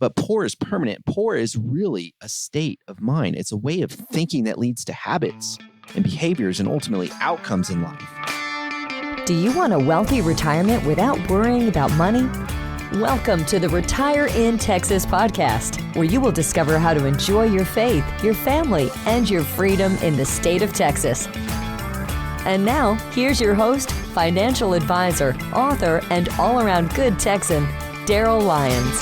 but poor is permanent. Poor is really a state of mind. It's a way of thinking that leads to habits and behaviors and ultimately outcomes in life. Do you want a wealthy retirement without worrying about money? Welcome to the Retire in Texas podcast, where you will discover how to enjoy your faith, your family, and your freedom in the state of Texas. And now, here's your host, financial advisor, author, and all-around good Texan, Darryl Lyons.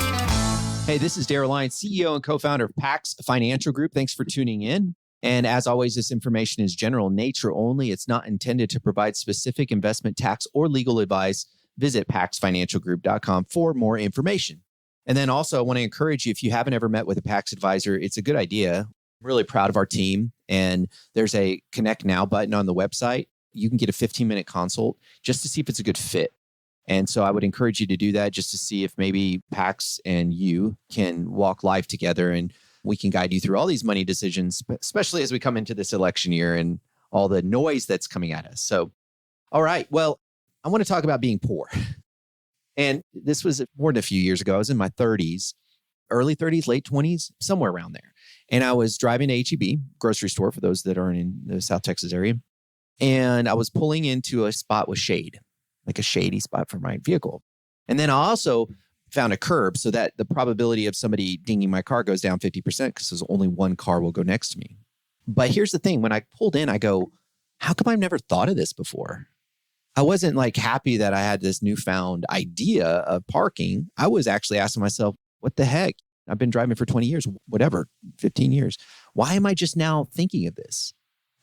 Hey, this is Darryl Lyons, CEO and co-founder of PAX Financial Group. Thanks for tuning in. And as always, this information is general nature only. It's not intended to provide specific investment, tax, or legal advice. Visit paxfinancialgroup.com for more information. And then also, I want to encourage you, if you haven't ever met with a PAX advisor, it's a good idea. I'm really proud of our team. And there's a Connect Now button on the website. You can get a 15-minute consult just to see if it's a good fit. And so I would encourage you to do that just to see if maybe PAX and you can walk life together and we can guide you through all these money decisions, especially as we come into this election year and all the noise that's coming at us. So, all right, well, I want to talk about being poor. And this was more than a few years ago. I was in my 30s, early 30s, late 20s, somewhere around there. And I was driving to H-E-B, grocery store for those that are in the South Texas area. And I was pulling into a spot with shade, like a shady spot for my vehicle. And then I also found a curb so that the probability of somebody dinging my car goes down 50% because there's only one car will go next to me. But here's the thing. When I pulled in, I go, how come I've never thought of this before? I wasn't like happy that I had this newfound idea of parking. I was actually asking myself, what the heck? I've been driving for 20 years, whatever, 15 years. Why am I just now thinking of this?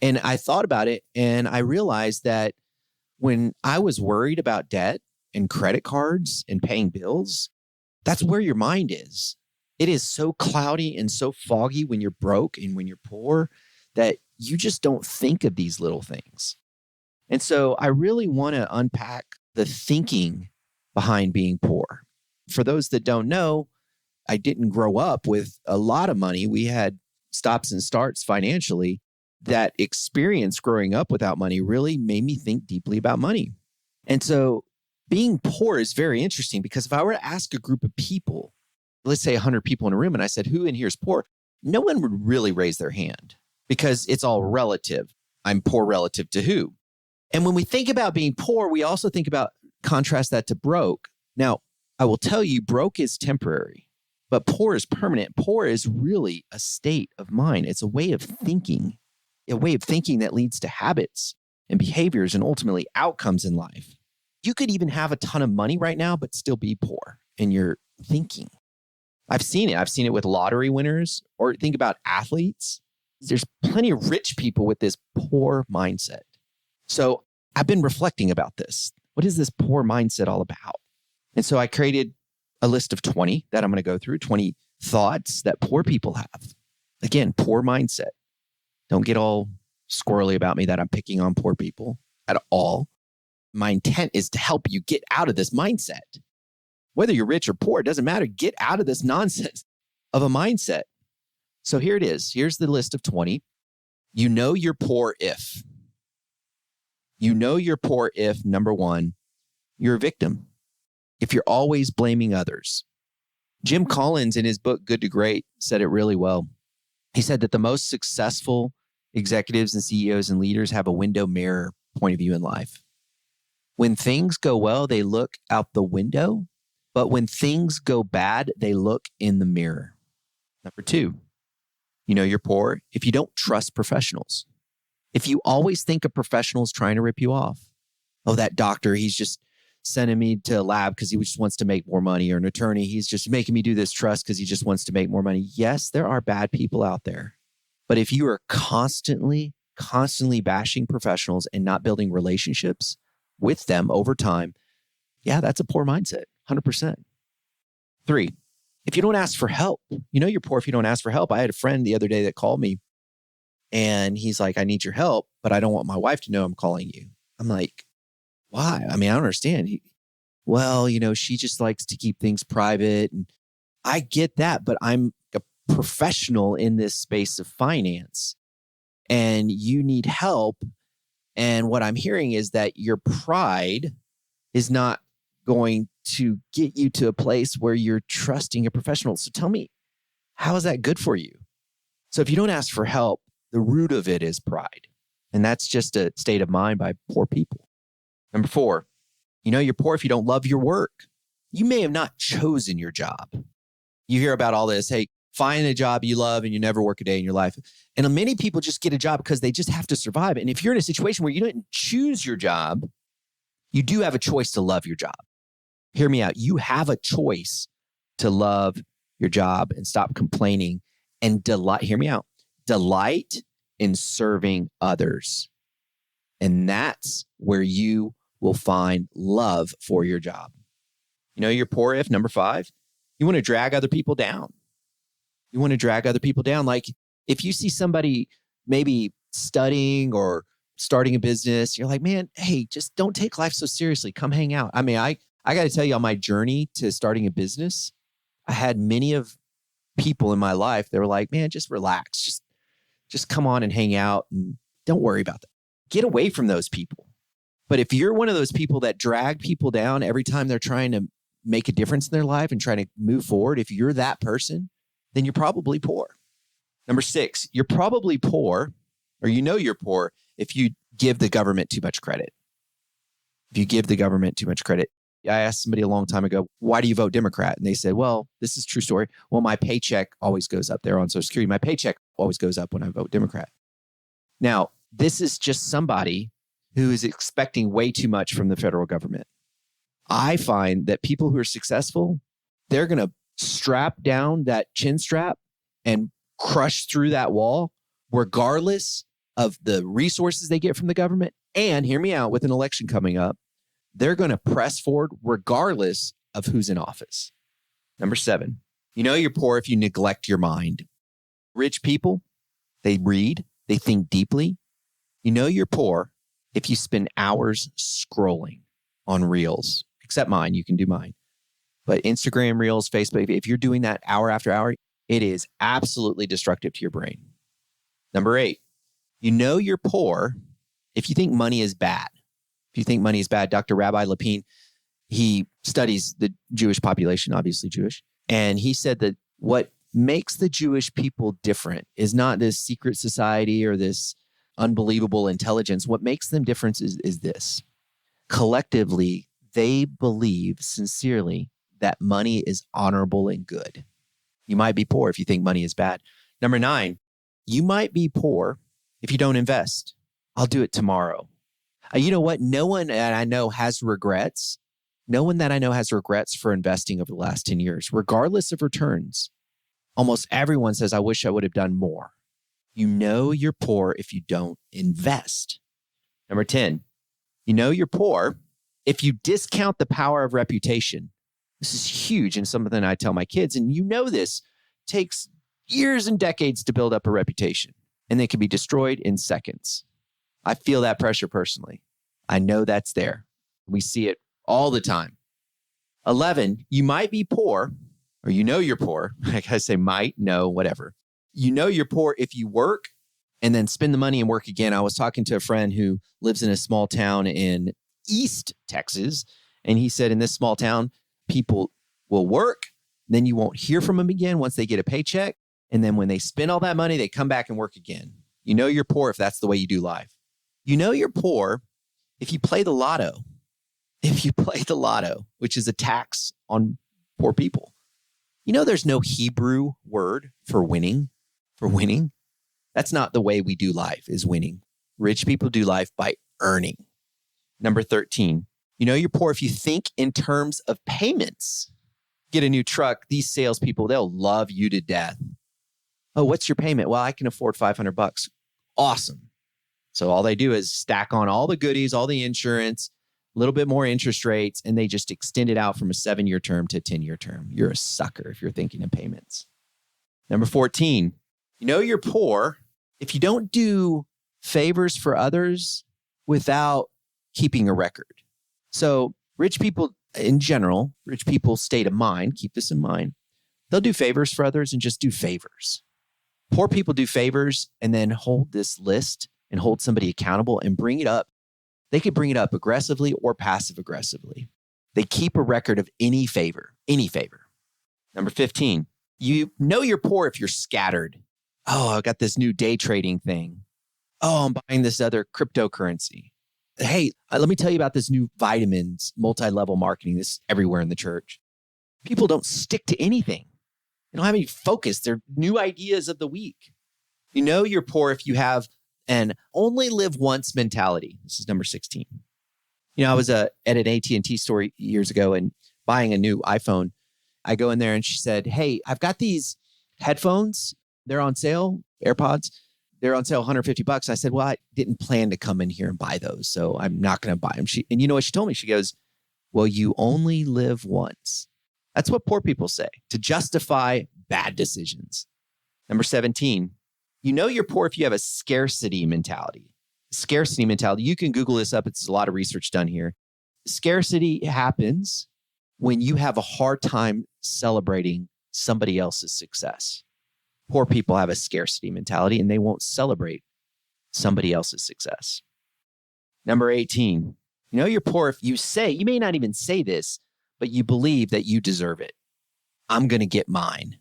And I thought about it and I realized that when I was worried about debt and credit cards and paying bills, that's where your mind is. It is so cloudy and so foggy when you're broke and when you're poor that you just don't think of these little things. And so I really want to unpack the thinking behind being poor. For those that don't know, I didn't grow up with a lot of money. We had stops and starts financially. That experience growing up without money really made me think deeply about money. And so being poor is very interesting because if I were to ask a group of people, let's say 100 people in a room, and I said, who in here is poor? No one would really raise their hand because it's all relative. I'm poor relative to who? And when we think about being poor, we also think about, contrast that to broke. Now, I will tell you, broke is temporary, but poor is permanent. Poor is really a state of mind. It's a way of thinking. A way of thinking that leads to habits and behaviors and ultimately outcomes in life. You could even have a ton of money right now, but still be poor in your thinking. I've seen it. I've seen it with lottery winners, or think about athletes. There's plenty of rich people with this poor mindset. So I've been reflecting about this. What is this poor mindset all about? And so I created a list of 20 that I'm going to go through, 20 thoughts that poor people have. Again, poor mindset. Don't get all squirrely about me that I'm picking on poor people at all. My intent is to help you get out of this mindset. Whether you're rich or poor, it doesn't matter. Get out of this nonsense of a mindset. So here it is. Here's the list of 20. You know you're poor if. You know you're poor if, number one, you're a victim. If you're always blaming others. Jim Collins, in his book, Good to Great, said it really well. He said that the most successful executives and CEOs and leaders have a window mirror point of view in life. When things go well, they look out the window, but when things go bad, they look in the mirror. Number two, you know you're poor if you don't trust professionals. If you always think of professionals trying to rip you off. Oh, that doctor, he's just sending me to a lab because he just wants to make more money, or an attorney, he's just making me do this trust because he just wants to make more money. Yes, there are bad people out there. But if you are constantly bashing professionals and not building relationships with them over time, yeah, that's a poor mindset, 100%. 3, if you don't ask for help, you know you're poor if you don't ask for help. I had a friend the other day that called me and he's like, I need your help, but I don't want my wife to know I'm calling you. I'm like, why? I mean, I don't understand. Well, you know, she just likes to keep things private. And I get that, but I'm a professional in this space of finance and you need help. And what I'm hearing is that your pride is not going to get you to a place where you're trusting a professional. So tell me, how is that good for you? So if you don't ask for help, the root of it is pride. And that's just a state of mind by poor people. Number 4, you're poor if you don't love your work. You may have not chosen your job. You hear about all this, hey, find a job you love and you never work a day in your life. And many people just get a job because they just have to survive. And if you're in a situation where you didn't choose your job, you do have a choice to love your job. Hear me out. You have a choice to love your job and stop complaining and delight. Hear me out. Delight in serving others. And that's where you will find love for your job. You're poor if, number 5, you want to drag other people down. You want to drag other people down. Like if you see somebody maybe studying or starting a business, you're like, man, hey, just don't take life so seriously. Come hang out. I mean, I got to tell you, on my journey to starting a business, I had many of people in my life that were like, man, just relax. Just come on and hang out and don't worry about that. Get away from those people. But if you're one of those people that drag people down every time they're trying to make a difference in their life and trying to move forward, if you're that person, then you're probably poor. Number 6, you're probably poor, or you're poor if you give the government too much credit. If you give the government too much credit. I asked somebody a long time ago, why do you vote Democrat? And they said, well, this is a true story. Well, my paycheck always goes up there on Social Security. My paycheck always goes up when I vote Democrat. Now, this is just somebody who is expecting way too much from the federal government. I find that people who are successful, they're going to strap down that chin strap and crush through that wall, regardless of the resources they get from the government. And hear me out, with an election coming up, they're going to press forward regardless of who's in office. Number 7, you're poor if you neglect your mind. Rich people, they read, they think deeply. You're poor if you spend hours scrolling on Reels, except mine, you can do mine. But Instagram, Reels, Facebook, if you're doing that hour after hour, it is absolutely destructive to your brain. Number 8, you're poor if you think money is bad. If you think money is bad, Dr. Rabbi Lapine, he studies the Jewish population, obviously Jewish. And he said that what makes the Jewish people different is not this secret society or this unbelievable intelligence. What makes them different is this. Collectively, they believe sincerely that money is honorable and good. You might be poor if you think money is bad. Number 9, you might be poor if you don't invest. I'll do it tomorrow. You know what? No one that I know has regrets. No one that I know has regrets for investing over the last 10 years, regardless of returns. Almost everyone says, I wish I would have done more. You're poor if you don't invest. Number 10, you're poor if you discount the power of reputation. This is huge and something I tell my kids. And this takes years and decades to build up a reputation, and they can be destroyed in seconds. I feel that pressure personally. I know that's there. We see it all the time. 11, you might be poor, or you're poor. I gotta say might, no, whatever. You're poor if you work and then spend the money and work again. I was talking to a friend who lives in a small town in East Texas, and he said in this small town, people will work, then you won't hear from them again once they get a paycheck. And then when they spend all that money, they come back and work again. You're poor if that's the way you do life. You're poor if you play the lotto. If you play the lotto, which is a tax on poor people. There's no Hebrew word for winning. That's not the way we do life, is winning. Rich people do life by earning. Number 13, you're poor if you think in terms of payments. Get a new truck. These salespeople, they'll love you to death. Oh, what's your payment? Well, I can afford $500. Awesome. So all they do is stack on all the goodies, all the insurance, a little bit more interest rates, and they just extend it out from a 7-year term to a 10-year term. You're a sucker if you're thinking in payments. Number 14, you're poor if you don't do favors for others without keeping a record. So rich people in general, rich people's state of mind, keep this in mind, they'll do favors for others and just do favors. Poor people do favors and then hold this list and hold somebody accountable and bring it up. They could bring it up aggressively or passive aggressively. They keep a record of any favor. Number 15, you know you're poor if you're scattered. Oh, I got this new day trading thing. Oh, I'm buying this other cryptocurrency. Hey, let me tell you about this new vitamins, multi-level marketing. This is everywhere in the church. People don't stick to anything. They don't have any focus. They're new ideas of the week. You know you're poor if you have an only live once mentality. This is number 16. I was at an AT&T store years ago and buying a new iPhone. I go in there and she said, hey, I've got these headphones. They're on sale, AirPods. They're on sale $150. I said, well, I didn't plan to come in here and buy those, so I'm not going to buy them. And you know what she told me? She goes, well, you only live once. That's what poor people say to justify bad decisions. Number 17, you know you're poor if you have a scarcity mentality. Scarcity mentality, you can Google this up. It's a lot of research done here. Scarcity happens when you have a hard time celebrating somebody else's success. Poor people have a scarcity mentality and they won't celebrate somebody else's success. Number 18, you know you're poor if you may not even say this, but you believe that you deserve it. I'm going to get mine.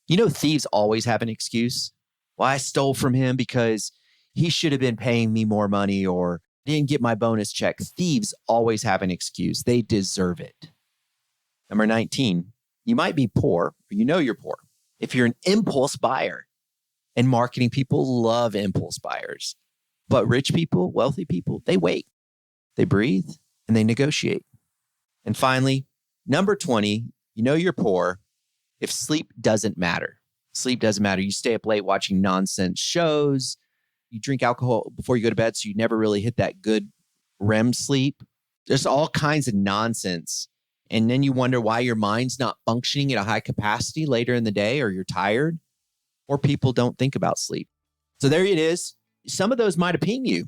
Thieves always have an excuse. Well, I stole from him because he should have been paying me more money or didn't get my bonus check. Thieves always have an excuse. They deserve it. Number 19, you might be poor, or you know you're poor if you're an impulse buyer. And marketing people love impulse buyers. But rich people, wealthy people, they wait, they breathe, and they negotiate. And finally, number 20, you know you're poor if sleep doesn't matter. Sleep doesn't matter. You stay up late watching nonsense shows. You drink alcohol before you go to bed, so you never really hit that good REM sleep. There's all kinds of nonsense. And then you wonder why your mind's not functioning at a high capacity later in the day, or you're tired, or people don't think about sleep. So there it is. Some of those might have pinged you.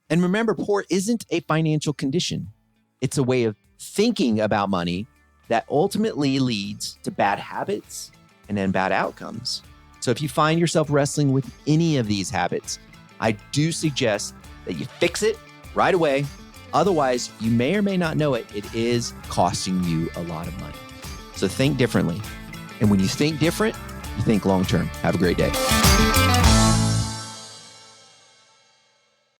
And remember, poor isn't a financial condition. It's a way of thinking about money that ultimately leads to bad habits and then bad outcomes. So if you find yourself wrestling with any of these habits, I do suggest that you fix it right away. Otherwise, you may or may not know it is costing you a lot of money. So think differently. And when you think different, you think long-term. Have a great day.